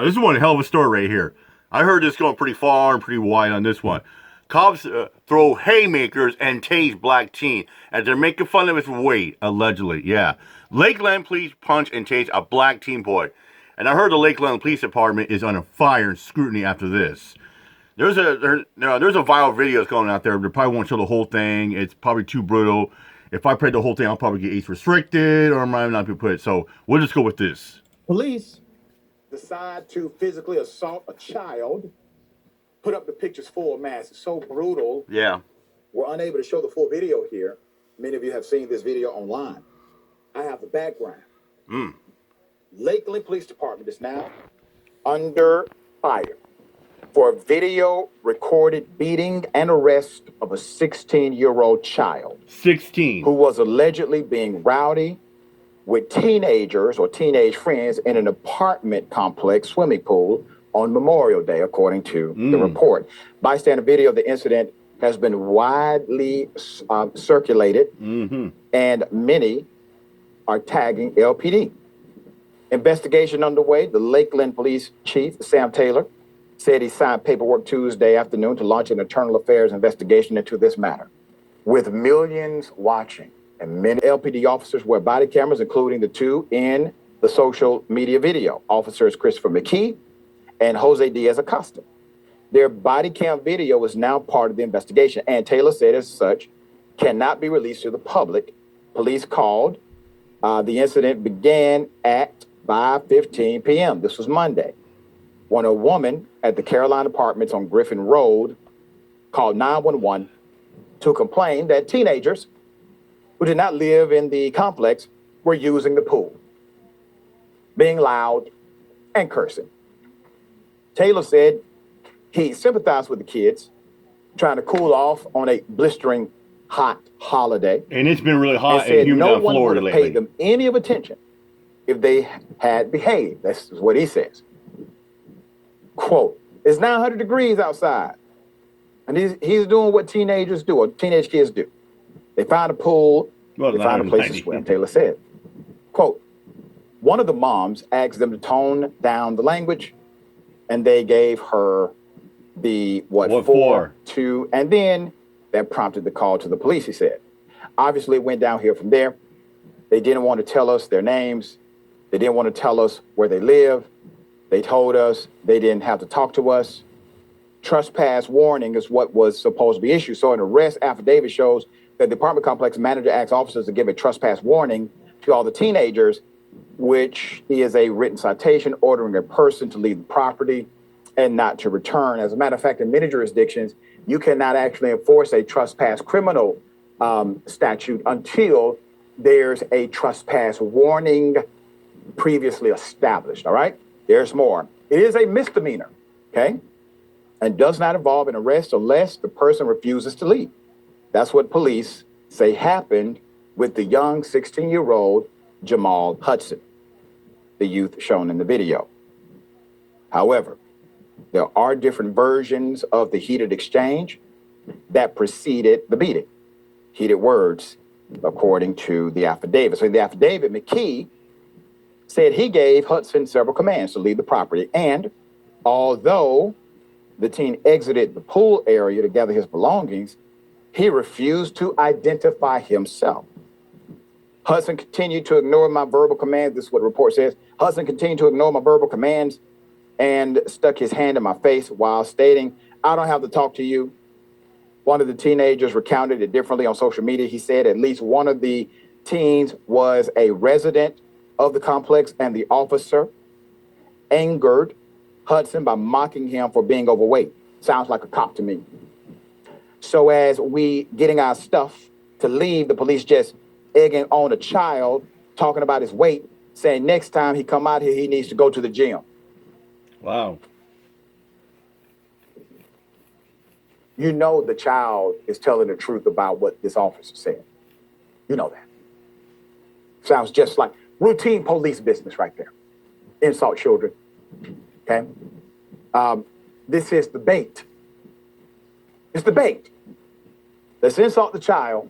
This is one hell of a story right here. I heard this going pretty far and pretty wide on this one. Cops throw haymakers and tase black teen as they're making fun of his weight, allegedly. Yeah. Lakeland police punch and tase a black teen boy. And I heard the Lakeland Police Department is under fire and scrutiny after this. There's a viral video going out there. They probably won't show the whole thing. It's probably too brutal. If I play the whole thing, I'll probably get age restricted or I might not be put. So we'll just go with this. Police decide to physically assault a child, put up the pictures full mass. It's so brutal. Yeah. We're unable to show the full video here. Many of you have seen this video online. I have the background. Lakeland Police Department is now under fire for a video recorded beating and arrest of a 16-year-old child. 16. Who was allegedly being rowdy with teenagers or teenage friends in an apartment complex swimming pool on Memorial Day, according to the report. Bystander video of the incident has been widely circulated, and many are tagging LPD. Investigation underway. The Lakeland Police Chief, Sam Taylor, said he signed paperwork Tuesday afternoon to launch an internal affairs investigation into this matter. With millions watching, and many LPD officers wear body cameras, including the two in the social media video. Officers Christopher McKee and Jose Diaz-Acosta. Their body cam video is now part of the investigation, and Taylor said as such, cannot be released to the public. Police called. The incident began at 5:15 p.m. This was Monday, when a woman at the Caroline Apartments on Griffin Road called 911 to complain that teenagers who did not live in the complex were using the pool, being loud and cursing. Taylor said he sympathized with the kids, trying to cool off on a blistering hot holiday. And it's been really hot and humid no down one Florida would have lately. paid them any of attention if they had behaved. That's what he says. Quote, it's 900 degrees outside. And he's doing what teenagers do, or teenage kids do. They find a pool, they find a place to swim, Taylor said. Quote, one of the moms asked them to tone down the language, and they gave her the, what 4, 2, and then that prompted the call to the police, he said. Obviously, it went down here from there. They didn't want to tell us their names. They didn't want to tell us where they live. They told us they didn't have to talk to us. Trespass warning is what was supposed to be issued. So an arrest affidavit shows that the apartment complex manager asked officers to give a trespass warning to all the teenagers, which is a written citation ordering a person to leave the property and not to return. As a matter of fact, in many jurisdictions, you cannot actually enforce a trespass criminal statute until there's a trespass warning previously established, all right? There's more. It is a misdemeanor, okay? And does not involve an arrest unless the person refuses to leave. That's what police say happened with the young 16-year-old Jamal Hudson, the youth shown in the video. However, there are different versions of the heated exchange that preceded the beating. Heated words, according to the affidavit. So in the affidavit, McKee said he gave Hudson several commands to leave the property. And although the teen exited the pool area to gather his belongings, he refused to identify himself. Hudson continued to ignore my verbal commands. This is what the report says. Hudson continued to ignore my verbal commands and stuck his hand in my face while stating, I don't have to talk to you. One of the teenagers recounted it differently on social media. He said at least one of the teens was a resident of the complex, and the officer angered Hudson by mocking him for being overweight. Sounds like a cop to me. So as we getting our stuff to leave, the police just egging on a child, talking about his weight, saying next time he come out here, he needs to go to the gym. Wow. You know the child is telling the truth about what this officer said. You know that. Sounds just like routine police business right there. Insult children, okay? This is the bait. It's the bait. Let's insult the child,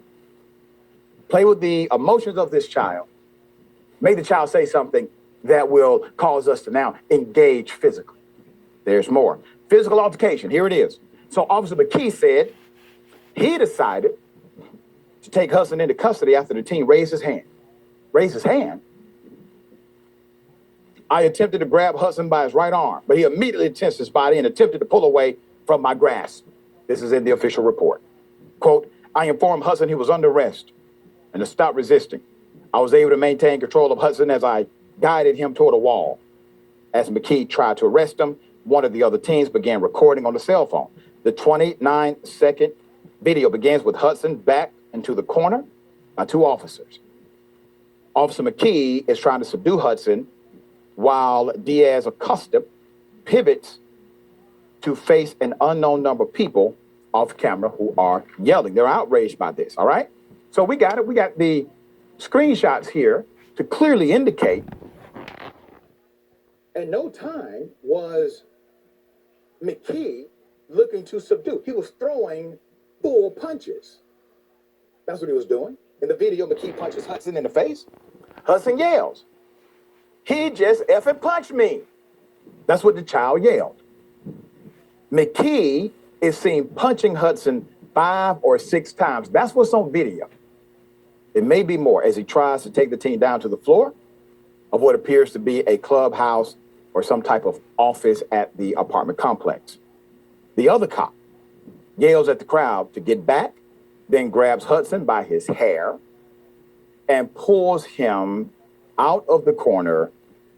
play with the emotions of this child, make the child say something, that will cause us to now engage physically. There's more. Physical altercation. Here it is. So Officer McKee said he decided to take Hudson into custody after the teen raised his hand. Raised his hand? I attempted to grab Hudson by his right arm, but he immediately tensed his body and attempted to pull away from my grasp. This is in the official report. Quote, I informed Hudson he was under arrest and to stop resisting. I was able to maintain control of Hudson as I guided him toward a wall. As McKee tried to arrest him, one of the other teens began recording on the cell phone. The 29-second video begins with Hudson backed into the corner by two officers. Officer McKee is trying to subdue Hudson while Diaz Acosta pivots to face an unknown number of people off camera who are yelling. They're outraged by this, all right? So we got it. We got the screenshots here to clearly indicate. At no time was McKee looking to subdue. He was throwing full punches. That's what he was doing. In the video, McKee punches Hudson in the face. Hudson yells, he just effing punched me. That's what the child yelled. McKee is seen punching Hudson 5 or 6 times. That's what's on video. It may be more as he tries to take the teen down to the floor of what appears to be a clubhouse or some type of office at the apartment complex. The other cop yells at the crowd to get back, then grabs Hudson by his hair and pulls him out of the corner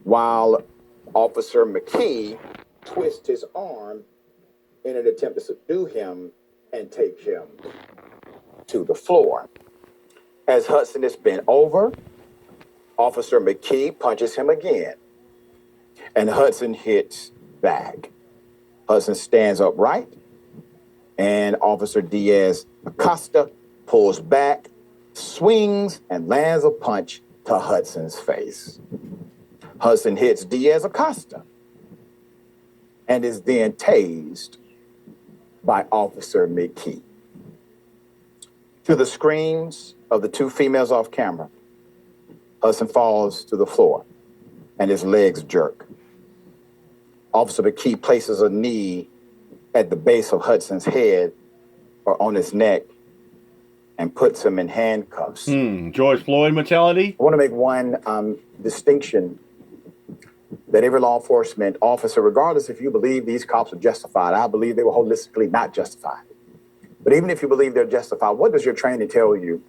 while Officer McKee twists his arm in an attempt to subdue him and take him to the floor. As Hudson is bent over, Officer McKee punches him again, and Hudson hits back. Hudson stands upright, and Officer Diaz Acosta pulls back, swings, and lands a punch to Hudson's face. Hudson hits Diaz Acosta and is then tased by Officer McKee. To the screams of the two females off camera, Hudson falls to the floor and his legs jerk. Officer McKee places a knee at the base of Hudson's head or on his neck and puts him in handcuffs. George Floyd mentality? I want to make one distinction that every law enforcement officer, regardless if you believe these cops are justified, I believe they were holistically not justified. But even if you believe they're justified, what does your training tell you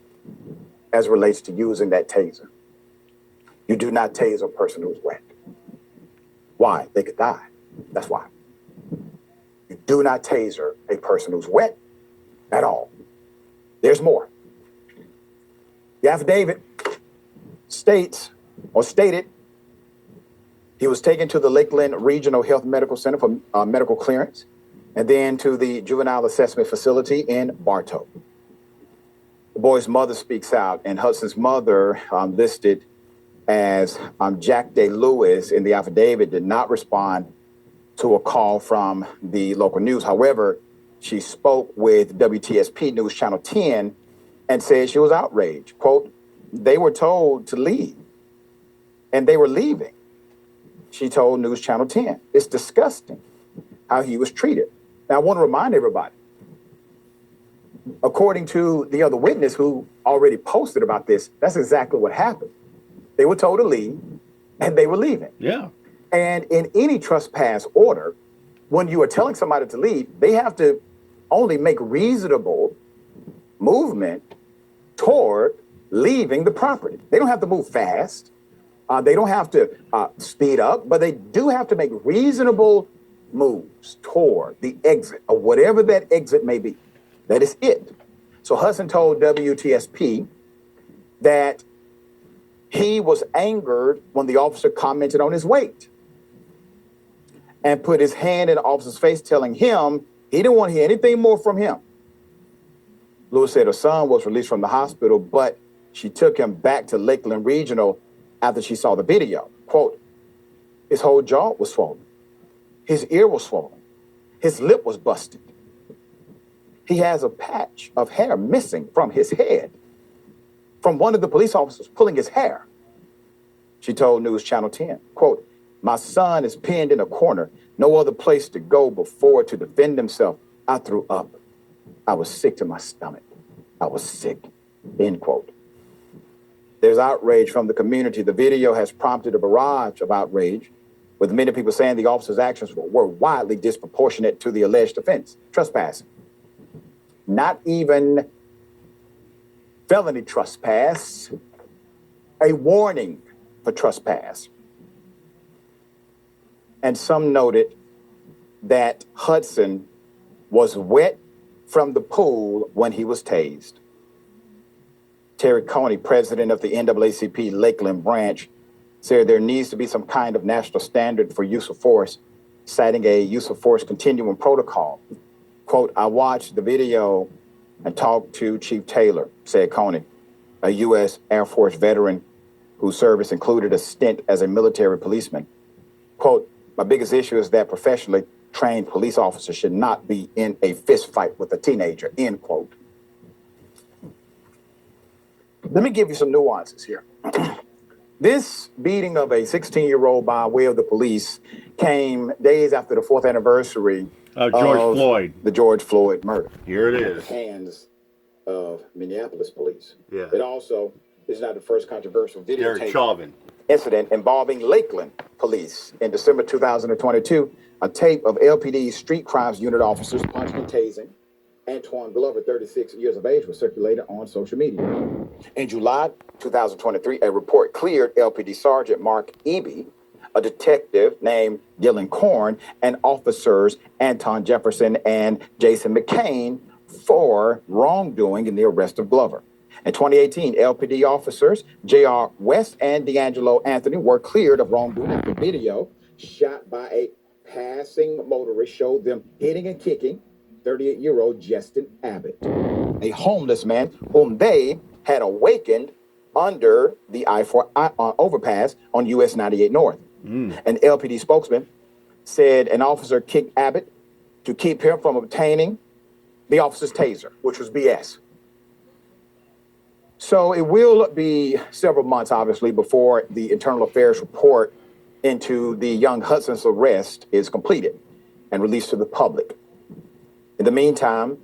as it relates to using that taser? You do not tase a person who's wet. Why? They could die. That's why. You do not taser a person who's wet at all. There's more. The affidavit states or stated he was taken to the Lakeland Regional Health Medical Center for medical clearance and then to the juvenile assessment facility in Bartow. The boy's mother speaks out, and Hudson's mother, listed as Jack Day Lewis in the affidavit, did not respond to a call from the local news. However, she spoke with WTSP News Channel 10 and said she was outraged. Quote, they were told to leave, and they were leaving. She told News Channel 10. It's disgusting how he was treated. Now, I want to remind everybody, according to the other witness who already posted about this, that's exactly what happened. They were told to leave, and they were leaving. Yeah. And in any trespass order, when you are telling somebody to leave, they have to only make reasonable movement toward leaving the property. They don't have to move fast. They don't have to speed up, but they do have to make reasonable moves toward the exit of whatever that exit may be. That is it. So Hudson told WTSP that he was angered when the officer commented on his weight and put his hand in the officer's face, telling him he didn't want to hear anything more from him. Lewis said her son was released from the hospital, but she took him back to Lakeland Regional after she saw the video. Quote, his whole jaw was swollen. His ear was swollen. His lip was busted. He has a patch of hair missing from his head from one of the police officers pulling his hair. She told News Channel 10, quote, "My son is pinned in a corner, no other place to go before to defend himself. I threw up. I was sick to my stomach. I was sick," end quote. There's outrage from the community. The video has prompted a barrage of outrage, with many people saying the officer's actions were widely disproportionate to the alleged offense, trespassing. Not even felony trespass, a warning for trespass. And some noted that Hudson was wet from the pool when he was tased. Terry Coney, president of the NAACP Lakeland branch, said there needs to be some kind of national standard for use of force, citing a use of force continuum protocol. Quote, "I watched the video and talked to Chief Taylor," said Coney, a U.S. Air Force veteran whose service included a stint as a military policeman. Quote, "My biggest issue is that professionally trained police officers should not be in a fist fight with a teenager," end quote. Let me give you some nuances here. This beating of a 16-year-old by way of the police came days after the 4th anniversary of Floyd, the George Floyd murder. Here it In the is. hands of Minneapolis police. Yeah. It also is not the first controversial videotape incident involving Lakeland police. In December 2022, a tape of LPD's street crimes unit officers punching and tasing Antoine Glover, 36 years of age, was circulated on social media. In July 2023, a report cleared LPD Sergeant Mark Eby, a detective named Dylan Korn, and officers Anton Jefferson and Jason McCain for wrongdoing in the arrest of Glover. In 2018, LPD officers J.R. West and D'Angelo Anthony were cleared of wrongdoing after video shot by a passing motorist showed them hitting and kicking 38-year-old Justin Abbott, a homeless man whom they had awakened under the I-4 overpass on US 98 North. An LPD spokesman said an officer kicked Abbott to keep him from obtaining the officer's taser, which was BS. So it will be several months, obviously, before the internal affairs report into the young Hudson's arrest is completed and released to the public. In the meantime,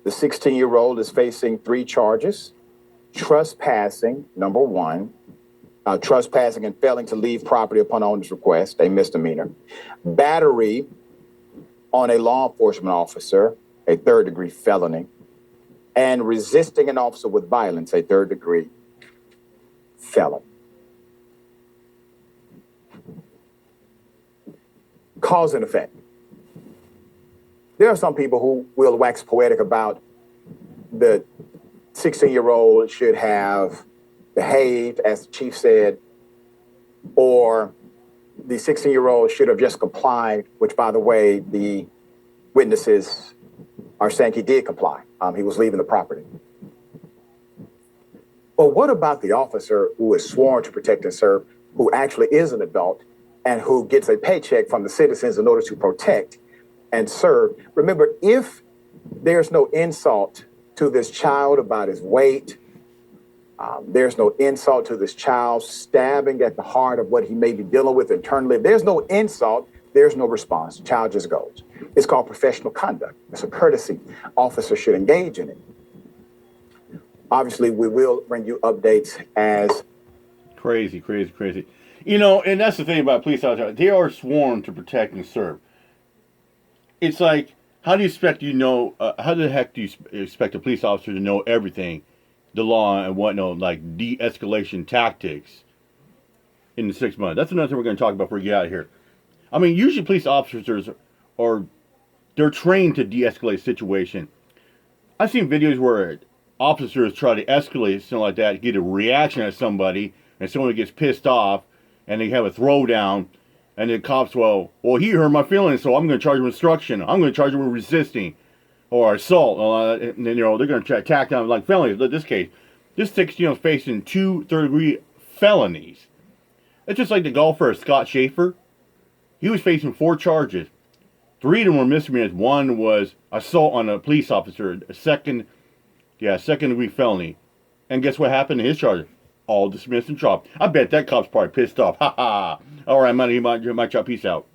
the 16-year-old is facing 3 charges: trespassing, number 1, trespassing and failing to leave property upon owner's request, a misdemeanor; battery on a law enforcement officer, a 3rd-degree felony; and resisting an officer with violence, a 3rd-degree felony. Cause and effect. There are some people who will wax poetic about the 16-year-old should have behaved, as the chief said, or the 16-year-old should have just complied, which, by the way, the witnesses are saying he did comply. He was leaving the property. But what about the officer who is sworn to protect and serve, who actually is an adult and who gets a paycheck from the citizens in order to protect and serve? Remember, if there's no insult to this child about his weight, there's no insult to this child stabbing at the heart of what he may be dealing with internally. If there's no insult, there's no response. The child just goes. It's called professional conduct. It's a courtesy. Officers should engage in it. Obviously, we will bring you updates as... Crazy. You know, and that's the thing about police officers. They are sworn to protect and serve. It's like, how do you expect how the heck do you expect a police officer to know everything, the law and whatnot, like de-escalation tactics in the 6 months? That's another thing we're going to talk about before we get out of here. I mean, usually police officers they're trained to de-escalate a situation. I've seen videos where officers try to escalate something like that, get a reaction at somebody, and someone gets pissed off, and they have a throwdown, and the cops, well, he hurt my feelings, so I'm going to charge him with obstruction. I'm going to charge him with resisting or assault. And then, they're going to try to attack them like felonies. In this case, this 16-year-old facing 2 third-degree felonies. It's just like the golfer Scott Schaefer. He was facing 4 charges. 3 of them were misdemeanors. 1 was assault on a police officer. A second-degree felony. And guess what happened to his charges? all dismissed and dropped. I bet that cop's probably pissed off. Ha ha. All right, money, my chop. Peace out.